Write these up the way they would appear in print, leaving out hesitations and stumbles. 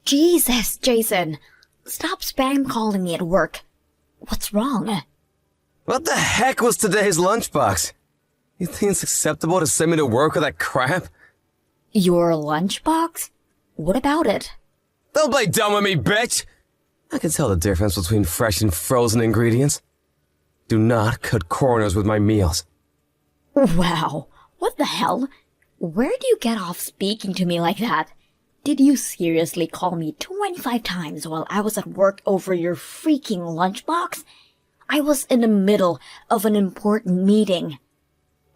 Jesus, Jason. Stop spam calling me at work. What's wrong? What the heck was today's lunchbox? You think it's acceptable to send me to work with that crap? Your lunchbox? What about it? Don't play dumb with me, bitch! I can tell the difference between fresh and frozen ingredients. Do not cut corners with my meals. Wow, what the hell? Where do you get off speaking to me like that? Did you seriously call me 25 times while I was at work over your freaking lunchbox? I was in the middle of an important meeting.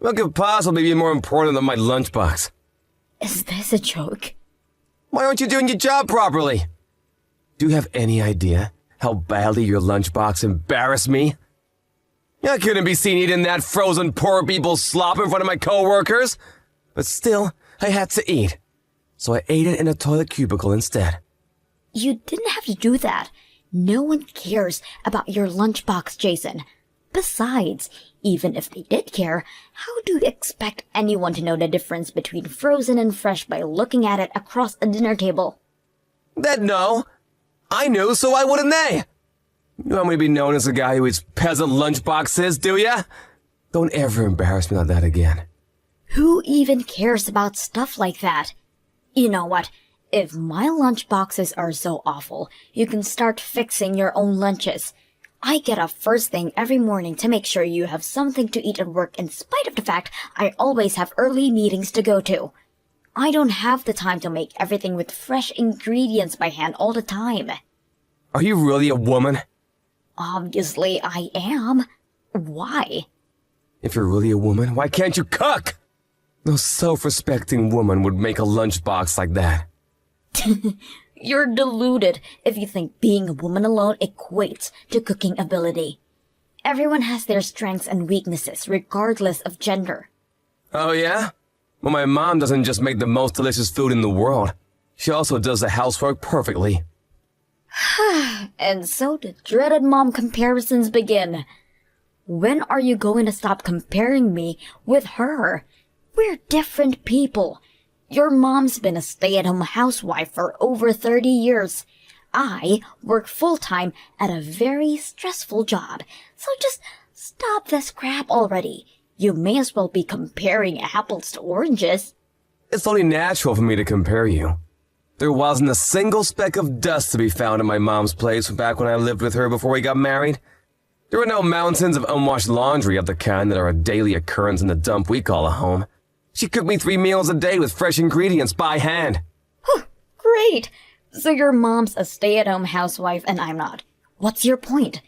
What could possibly be more important than my lunchbox? Is this a joke? Why aren't you doing your job properly? Do you have any idea how badly your lunchbox embarrassed me? I couldn't be seen eating that frozen poor people's slop in front of my coworkers. But still, I had to eat. So I ate it in a toilet cubicle instead. You didn't have to do that. No one cares about your lunchbox, Jason. Besides, even if they did care, how do you expect anyone to know the difference between frozen and fresh by looking at it across a dinner table? No. I knew, so why wouldn't they? You want me to be known as a guy who eats peasant lunchboxes, do ya? Don't ever embarrass me like that again. Who even cares about stuff like that? You know what? If my lunchboxes are so awful, you can start fixing your own lunches. I get up first thing every morning to make sure you have something to eat at work in spite of the fact I always have early meetings to go to. I don't have the time to make everything with fresh ingredients by hand all the time. Are you really a woman? Obviously I am. Why? If you're really a woman, why can't you cook? No self-respecting woman would make a lunchbox like that. You're deluded if you think being a woman alone equates to cooking ability. Everyone has their strengths and weaknesses regardless of gender. Oh yeah? Well, my mom doesn't just make the most delicious food in the world. She also does the housework perfectly. And so the dreaded mom comparisons begin. When are you going to stop comparing me with her? We're different people. Your mom's been a stay-at-home housewife for over 30 years. I work full-time at a very stressful job, so just stop this crap already. You may as well be comparing apples to oranges. It's only natural for me to compare you. There wasn't a single speck of dust to be found in my mom's place back when I lived with her before we got married. There were no mountains of unwashed laundry of the kind that are a daily occurrence in the dump we call a home. She cooked me 3 meals a day with fresh ingredients by hand. Great! So your mom's a stay-at-home housewife and I'm not. What's your point?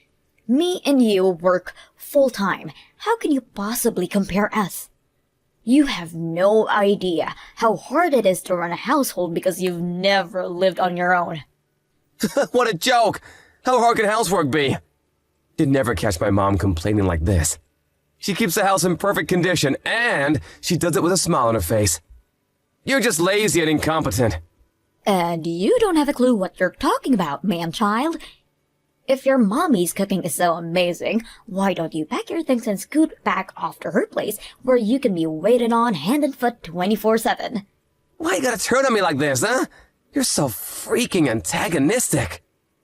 Me and you work full-time. How can you possibly compare us? You have no idea how hard it is to run a household because you've never lived on your own. What a joke! How hard can housework be? You'd never catch my mom complaining like this. She keeps the house in perfect condition, and she does it with a smile on her face. You're just lazy and incompetent. And you don't have a clue what you're talking about, man-child. If your mommy's cooking is so amazing, why don't you pack your things and scoot back off to her place where you can be waited on hand and foot 24/7? Why you gotta turn on me like this, huh? You're so freaking antagonistic.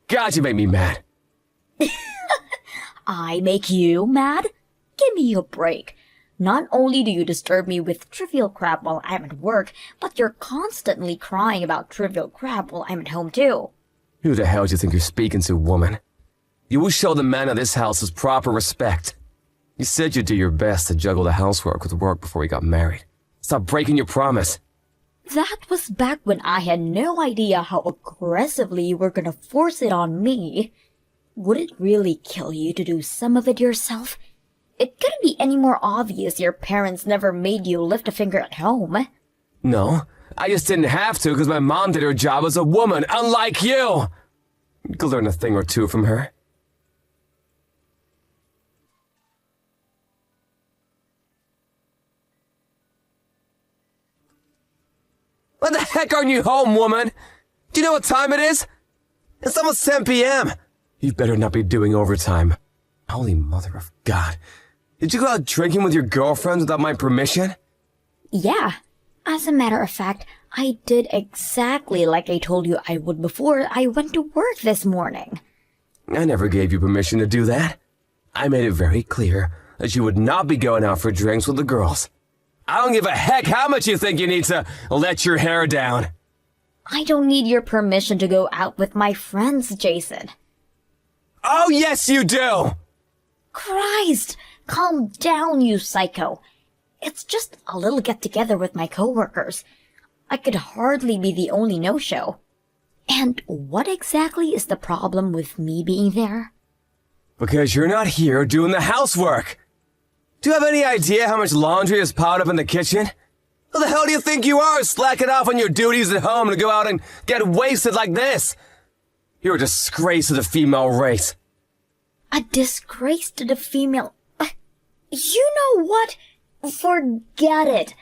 God, you make me mad. I make you mad? Give me a break. Not only do you disturb me with trivial crap while I'm at work, but you're constantly crying about trivial crap while I'm at home too. Who the hell do you think you're speaking to, woman? You will show the man of this house his proper respect. You said you'd do your best to juggle the housework with work before we got married. Stop breaking your promise. That was back when I had no idea how aggressively you were gonna force it on me. Would it really kill you to do some of it yourself? It couldn't be any more obvious your parents never made you lift a finger at home. No, I just didn't have to because my mom did her job as a woman, unlike you. You could learn a thing or two from her. When the heck aren't you home, woman? Do you know what time it is? It's almost 10 p.m. You better not be doing overtime. Holy mother of God. Did you go out drinking with your girlfriends without my permission? Yeah. As a matter of fact, I did exactly like I told you I would before I went to work this morning. I never gave you permission to do that. I made it very clear that you would not be going out for drinks with the girls. I don't give a heck how much you think you need to let your hair down. I don't need your permission to go out with my friends, Jason. Oh, yes, you do! Christ! Calm down, you psycho. It's just a little get-together with my coworkers. I could hardly be the only no-show. And what exactly is the problem with me being there? Because you're not here doing the housework. Do you have any idea how much laundry is piled up in the kitchen? Who the hell do you think you are, slacking off on your duties at home to go out and get wasted like this? You're a disgrace to the female race. A disgrace to the female... You know what? Forget it.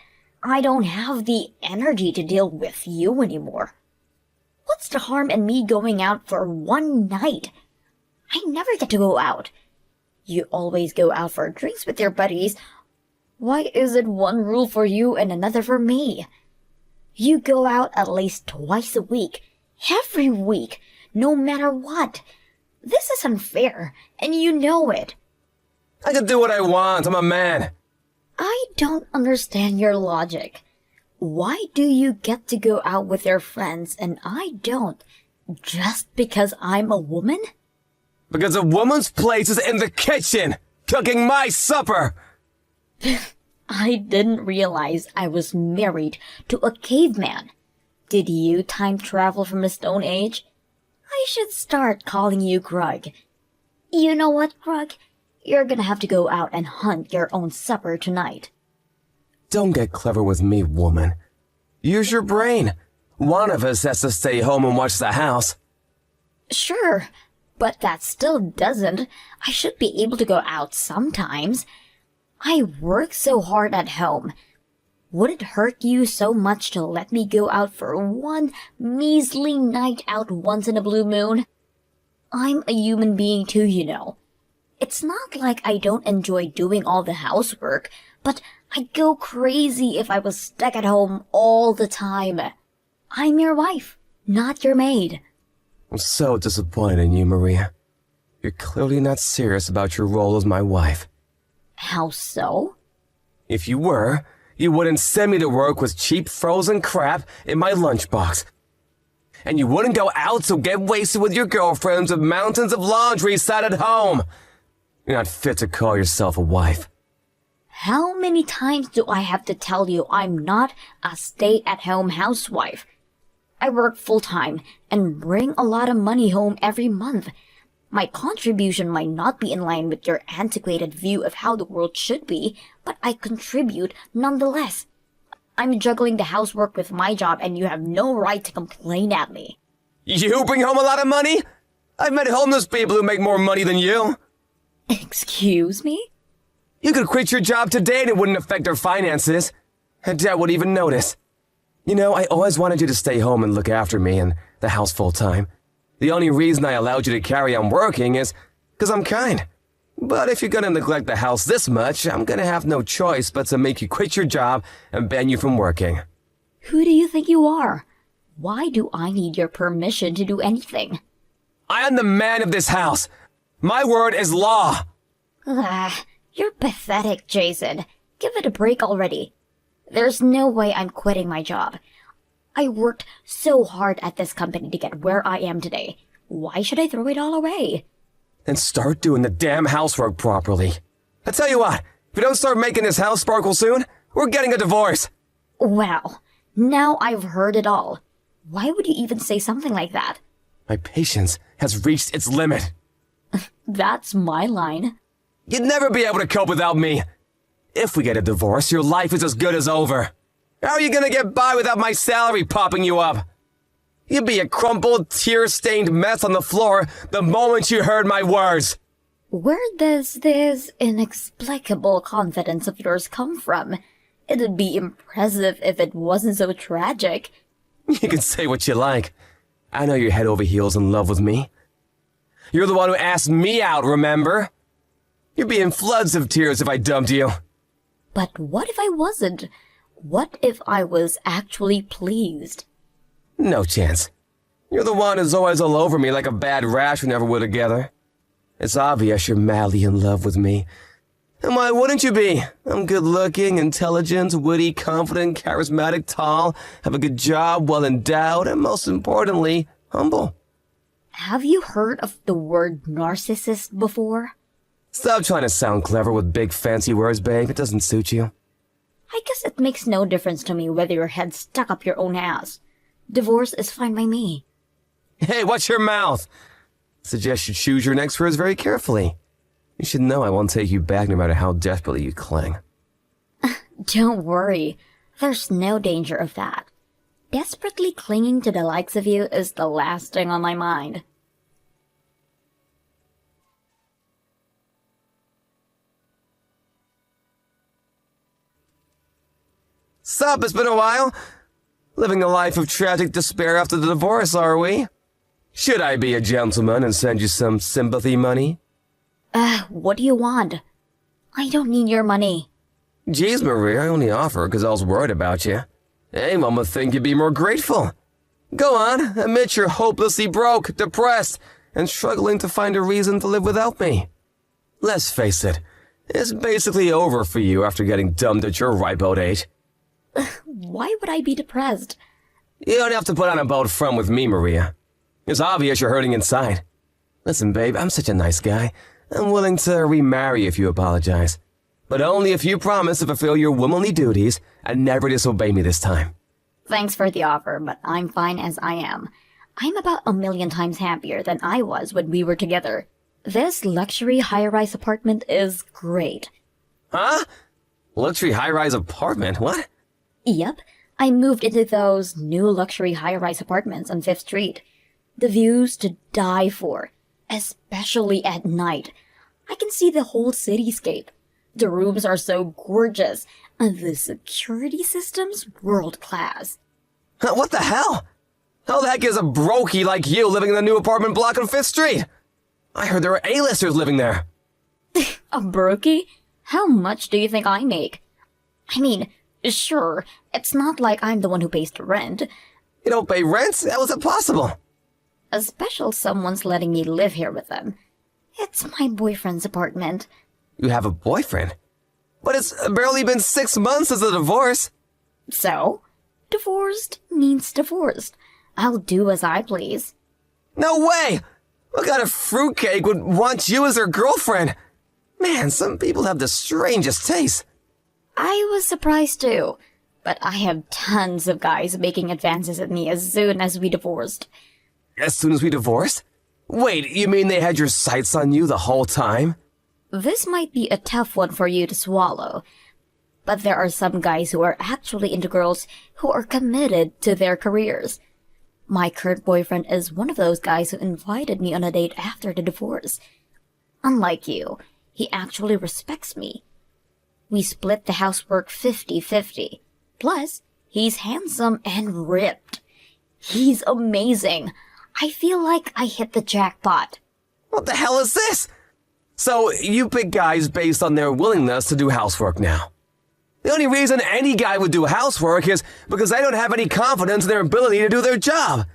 I don't have the energy to deal with you anymore. What's the harm in me going out for one night? I never get to go out. You always go out for drinks with your buddies. Why is it one rule for you and another for me? You go out at least twice a week, every week, no matter what. This is unfair, and you know it. I can do what I want. I'm a man. I don't understand your logic. Why do you get to go out with your friends and I don't? Just because I'm a woman? Because a woman's place is in the kitchen, cooking my supper. I didn't realize I was married to a caveman. Did you time travel from the Stone Age? I should start calling you Krug. You know what, Krug? You're gonna have to go out and hunt your own supper tonight. Don't get clever with me, woman. Use your brain. One of us has to stay home and watch the house. Sure, but that still doesn't. I should be able to go out sometimes. I work so hard at home. Would it hurt you so much to let me go out for one measly night out once in a blue moon? I'm a human being too, you know. It's not like I don't enjoy doing all the housework, but I'd go crazy if I was stuck at home all the time. I'm your wife, not your maid. I'm so disappointed in you, Maria. You're clearly not serious about your role as my wife. How so? If you were, you wouldn't send me to work with cheap frozen crap in my lunchbox. And you wouldn't go out to get wasted with your girlfriends with mountains of laundry sat at home. You're not fit to call yourself a wife. How many times do I have to tell you I'm not a stay-at-home housewife? I work full-time and bring a lot of money home every month. My contribution might not be in line with your antiquated view of how the world should be, but I contribute nonetheless. I'm juggling the housework with my job and you have no right to complain at me. You bring home a lot of money? I've met homeless people who make more money than you. Excuse me? You could quit your job today and it wouldn't affect our finances. And Dad would even notice. You know, I always wanted you to stay home and look after me and the house full time. The only reason I allowed you to carry on working is because I'm kind. But if you're gonna neglect the house this much, I'm gonna have no choice but to make you quit your job and ban you from working. Who do you think you are? Why do I need your permission to do anything? I am the man of this house. My word is law. You're pathetic, Jason. Give it a break already. There's no way I'm quitting my job. I worked so hard at this company to get where I am today. Why should I throw it all away? Then start doing the damn housework properly. I tell you what, if you don't start making this house sparkle soon, we're getting a divorce. Well, now I've heard it all. Why would you even say something like that? My patience has reached its limit. That's my line. You'd never be able to cope without me. If we get a divorce, your life is as good as over. How are you gonna get by without my salary popping you up? You'd be a crumpled, tear-stained mess on the floor the moment you heard my words. Where does this inexplicable confidence of yours come from? It'd be impressive if it wasn't so tragic. You can say what you like. I know you're head over heels in love with me. You're the one who asked me out, remember? You'd be in floods of tears if I dumped you. But what if I wasn't? What if I was actually pleased? No chance. You're the one who's always all over me like a bad rash whenever we're together. It's obvious you're madly in love with me. And why wouldn't you be? I'm good-looking, intelligent, witty, confident, charismatic, tall, have a good job, well-endowed, and most importantly, humble. Have you heard of the word narcissist before? Stop trying to sound clever with big fancy words, babe. It doesn't suit you. I guess it makes no difference to me whether your head's stuck up your own ass. Divorce is fine by me. Hey, watch your mouth! Suggest you choose your next words very carefully. You should know I won't take you back no matter how desperately you cling. Don't worry, there's no danger of that. Desperately clinging to the likes of you is the last thing on my mind. Sup, it's been a while. Living a life of tragic despair after the divorce, are we? Should I be a gentleman and send you some sympathy money? What do you want? I don't need your money. Jeez, Maria, I only offer because I was worried about you. Anyone would think you'd be more grateful. Go on, admit you're hopelessly broke, depressed, and struggling to find a reason to live without me. Let's face it, it's basically over for you after getting dumped at your ripe old age. Why would I be depressed? You don't have to put on a bold front with me, Maria. It's obvious you're hurting inside. Listen, babe, I'm such a nice guy. I'm willing to remarry if you apologize. But only if you promise to fulfill your womanly duties and never disobey me this time. Thanks for the offer, but I'm fine as I am. I'm about 1,000,000 times happier than I was when we were together. This luxury high-rise apartment is great. Huh? Luxury high-rise apartment? What? Yep, I moved into those new luxury high-rise apartments on 5th Street. The views to die for, especially at night. I can see the whole cityscape. The rooms are so gorgeous, and the security system's world-class. What the hell? How the heck is a brokey like you living in the new apartment block on 5th Street? I heard there were A-listers living there. A brokey? How much do you think I make? I mean, sure, it's not like I'm the one who pays the rent. You don't pay rent? How is it possible? A special someone's letting me live here with them. It's my boyfriend's apartment. You have a boyfriend? But it's barely been 6 months since the divorce. So? Divorced means divorced. I'll do as I please. No way! What kind of fruitcake would want you as their girlfriend? Man, some people have the strangest taste. I was surprised too, but I have tons of guys making advances at me as soon as we divorced. As soon as we divorced? Wait, you mean they had your sights on you the whole time? This might be a tough one for you to swallow, but there are some guys who are actually into girls who are committed to their careers. My current boyfriend is one of those guys who invited me on a date after the divorce. Unlike you, he actually respects me. We split the housework 50-50. Plus, he's handsome and ripped. He's amazing. I feel like I hit the jackpot. What the hell is this? So, you pick guys based on their willingness to do housework now. The only reason any guy would do housework is because they don't have any confidence in their ability to do their job.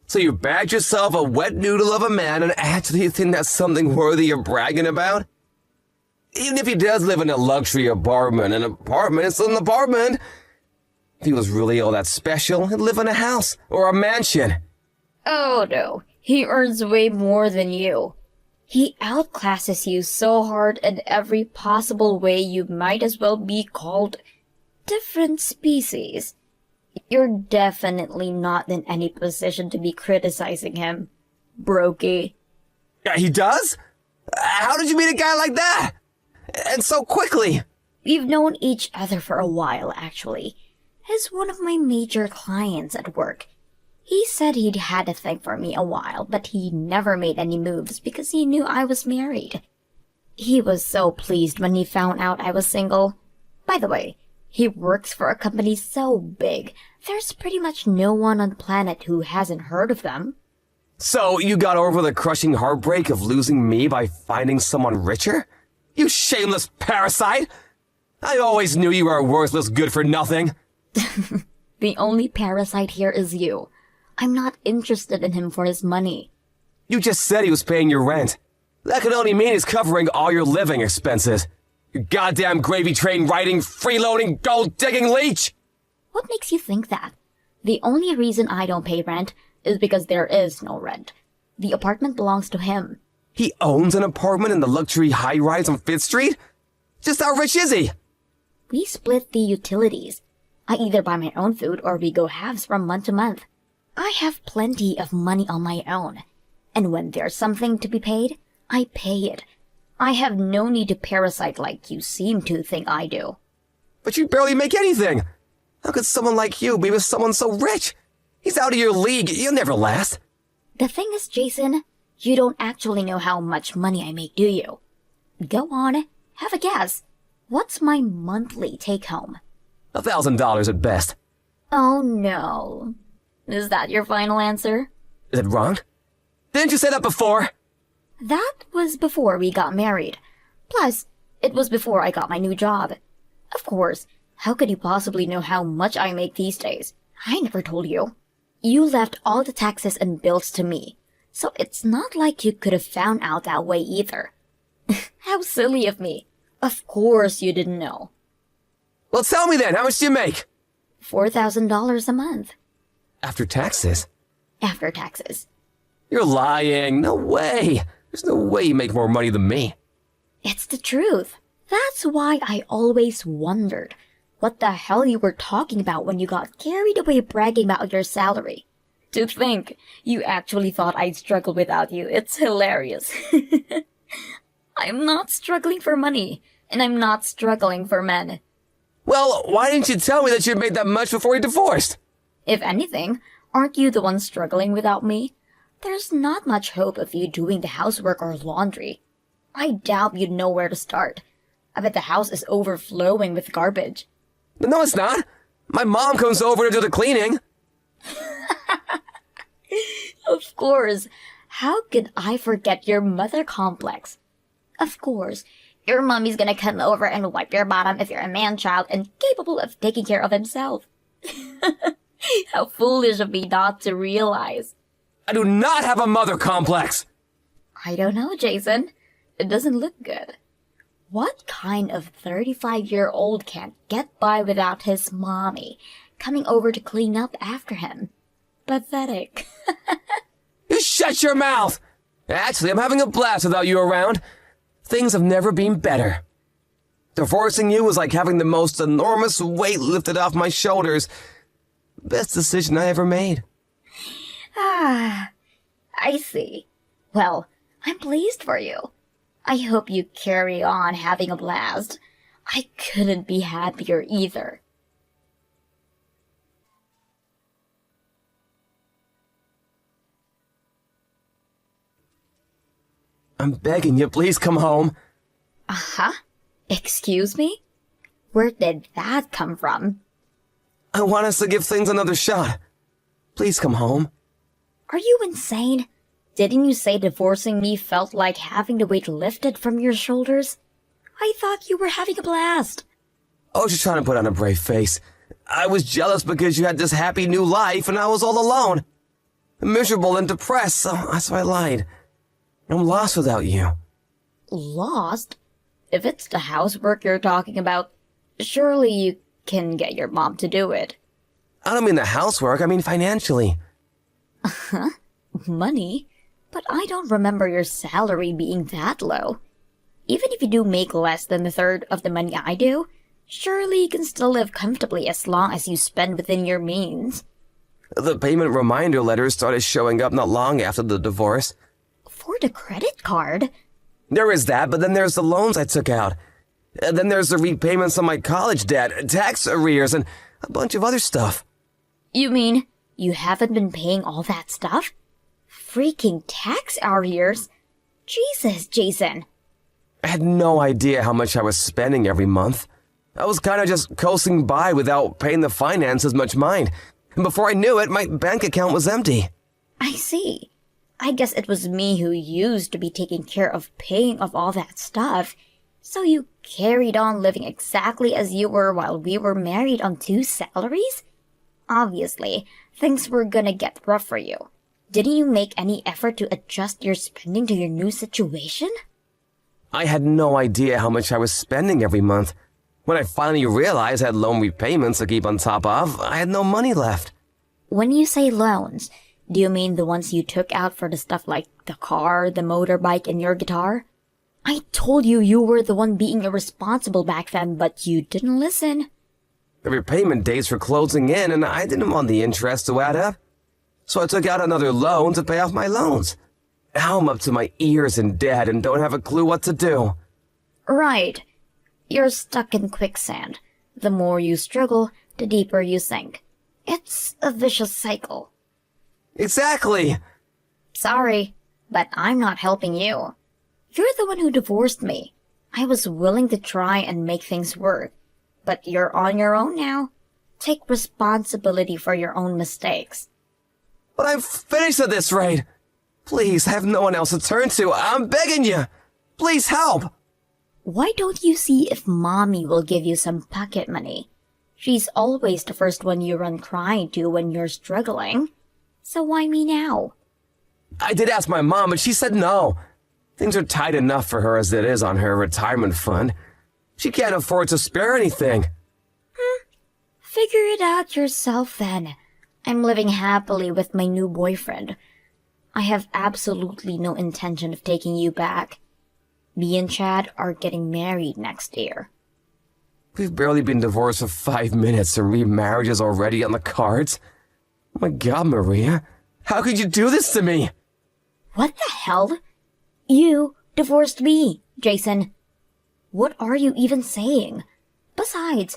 So you bag yourself a wet noodle of a man and actually think that's something worthy of bragging about? Even if he does live in a luxury apartment, an apartment is still an apartment. If he was really all that special, he'd live in a house or a mansion. Oh no, he earns way more than you. He outclasses you so hard in every possible way you might as well be called different species. You're definitely not in any position to be criticizing him, brokey. Yeah, he does? How did you meet a guy like that? And so quickly? We've known each other for a while, actually. He's one of my major clients at work. He said he'd had a thing for me a while, but he never made any moves because he knew I was married. He was so pleased when he found out I was single. By the way, he works for a company so big, there's pretty much no one on the planet who hasn't heard of them. So you got over the crushing heartbreak of losing me by finding someone richer? You shameless parasite! I always knew you were a worthless good-for-nothing. The only parasite here is you. I'm not interested in him for his money. You just said he was paying your rent. That could only mean he's covering all your living expenses. You goddamn gravy train riding, freeloading, gold-digging leech! What makes you think that? The only reason I don't pay rent is because there is no rent. The apartment belongs to him. He owns an apartment in the luxury high-rise on 5th Street? Just how rich is he? We split the utilities. I either buy my own food or we go halves from month to month. I have plenty of money on my own. And when there's something to be paid, I pay it. I have no need to parasite like you seem to think I do. But you barely make anything. How could someone like you be with someone so rich? He's out of your league. You'll never last. The thing is, Jason, you don't actually know how much money I make, do you? Go on, have a guess. What's my monthly take-home? $1,000 at best. Oh no. Is that your final answer? Is it wrong? Didn't you say that before? That was before we got married. Plus, it was before I got my new job. Of course, how could you possibly know how much I make these days? I never told you. You left all the taxes and bills to me, so it's not like you could have found out that way either. How silly of me. Of course you didn't know. Well, tell me then, how much do you make? $4,000 a month. After taxes? After taxes. You're lying. No way. There's no way you make more money than me. It's the truth. That's why I always wondered what the hell you were talking about when you got carried away bragging about your salary. To think you actually thought I'd struggle without you, it's hilarious. I'm not struggling for money, and I'm not struggling for men. Well, why didn't you tell me that you'd made that much before you divorced? If anything, aren't you the one struggling without me? There's not much hope of you doing the housework or laundry. I doubt you'd know where to start. I bet the house is overflowing with garbage. No, it's not. My mom comes over to do the cleaning. Of course. How could I forget your mother complex? Of course. Your mommy's gonna come over and wipe your bottom if you're a man-child and capable of taking care of himself. How foolish of me not to realize. I do not have a mother complex. I don't know, Jason. It doesn't look good. What kind of 35-year-old can't get by without his mommy coming over to clean up after him? Pathetic. You shut your mouth! Actually, I'm having a blast without you around. Things have never been better. Divorcing you was like having the most enormous weight lifted off my shoulders. Best decision I ever made. Ah, I see. Well, I'm pleased for you. I hope you carry on having a blast. I couldn't be happier either. I'm begging you, please come home. Uh-huh. Excuse me? Where did that come from? I want us to give things another shot. Please come home. Are you insane? Didn't you say divorcing me felt like having the weight lifted from your shoulders? I thought you were having a blast. I was just trying to put on a brave face. I was jealous because you had this happy new life and I was all alone. Miserable and depressed, so I lied. I'm lost without you. Lost? If it's the housework you're talking about, surely you can get your mom to do it. I don't mean the housework, I mean financially. Huh? Money? But I don't remember your salary being that low. Even if you do make less than a third of the money I do, surely you can still live comfortably as long as you spend within your means. The payment reminder letters started showing up not long after the divorce. For the credit card? There is that, but then there's the loans I took out. And then there's the repayments on my college debt, tax arrears, and a bunch of other stuff. You mean you haven't been paying all that stuff? Freaking tax arrears? Jesus, Jason. I had no idea how much I was spending every month. I was kind of just coasting by without paying the finances much mind. And before I knew it, my bank account was empty. I see. I guess it was me who used to be taking care of paying off all that stuff. So you carried on living exactly as you were while we were married on two salaries? Obviously, things were gonna get rough for you. Didn't you make any effort to adjust your spending to your new situation? I had no idea how much I was spending every month. When I finally realized I had loan repayments to keep on top of, I had no money left. When you say loans, do you mean the ones you took out for the stuff like the car, the motorbike, and your guitar? I told you you were the one being irresponsible back then, but you didn't listen. The repayment dates were closing in and I didn't want the interest to add up. So I took out another loan to pay off my loans. Now I'm up to my ears in debt and don't have a clue what to do. Right. You're stuck in quicksand. The more you struggle, the deeper you sink. It's a vicious cycle. Exactly! Sorry, but I'm not helping you. You're the one who divorced me. I was willing to try and make things work, but you're on your own now. Take responsibility for your own mistakes. But I'm finished at this rate. Please, I have no one else to turn to. I'm begging you. Please help. Why don't you see if Mommy will give you some pocket money? She's always the first one you run crying to when you're struggling. So why me now? I did ask my mom, but she said no. Things are tight enough for her as it is on her retirement fund. She can't afford to spare anything. Figure it out yourself then. I'm living happily with my new boyfriend. I have absolutely no intention of taking you back. Me and Chad are getting married next year. We've barely been divorced for 5 minutes and remarriage is already on the cards. Oh my God, Maria. How could you do this to me? What the hell? You divorced me, Jason. What are you even saying? Besides,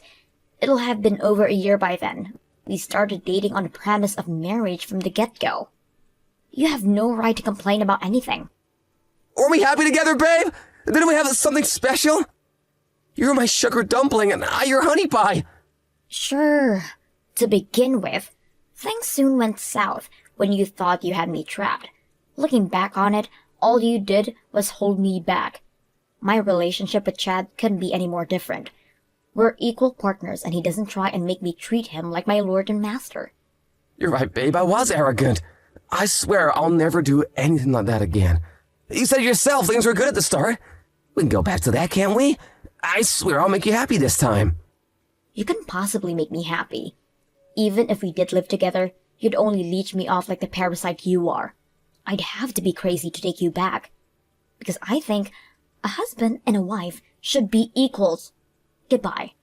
it'll have been over a year by then. We started dating on the premise of marriage from the get-go. You have no right to complain about anything. Weren't we happy together, babe? Didn't we have something special? You're my sugar dumpling and I your honey pie. Sure. To begin with, things soon went south when you thought you had me trapped. Looking back on it, all you did was hold me back. My relationship with Chad couldn't be any more different. We're equal partners and he doesn't try and make me treat him like my lord and master. You're right, babe. I was arrogant. I swear I'll never do anything like that again. You said yourself things were good at the start. We can go back to that, can't we? I swear I'll make you happy this time. You couldn't possibly make me happy. Even if we did live together, you'd only leech me off like the parasite you are. I'd have to be crazy to take you back. Because I think a husband and a wife should be equals. Goodbye.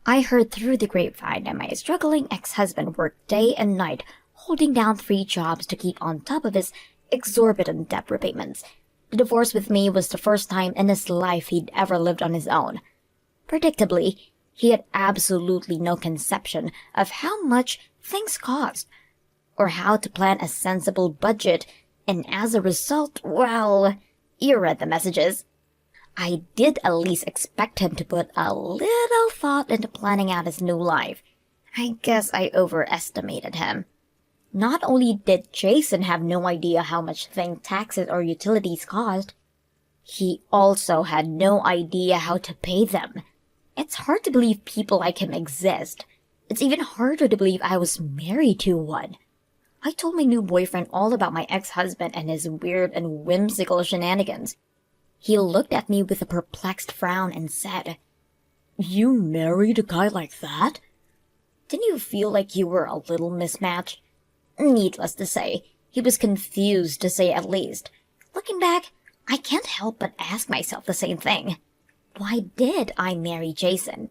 I heard through the grapevine that my struggling ex-husband worked day and night, holding down 3 jobs to keep on top of his exorbitant debt repayments. The divorce with me was the first time in his life he'd ever lived on his own. Predictably, he had absolutely no conception of how much things cost, or how to plan a sensible budget, and as a result, well, you read the messages. I did at least expect him to put a little thought into planning out his new life. I guess I overestimated him. Not only did Jason have no idea how much thing taxes or utilities cost, he also had no idea how to pay them. It's hard to believe people like him exist. It's even harder to believe I was married to one. I told my new boyfriend all about my ex-husband and his weird and whimsical shenanigans. He looked at me with a perplexed frown and said, "You married a guy like that? Didn't you feel like you were a little mismatched?" Needless to say, he was confused to say at least. Looking back, I can't help but ask myself the same thing. Why did I marry Jason?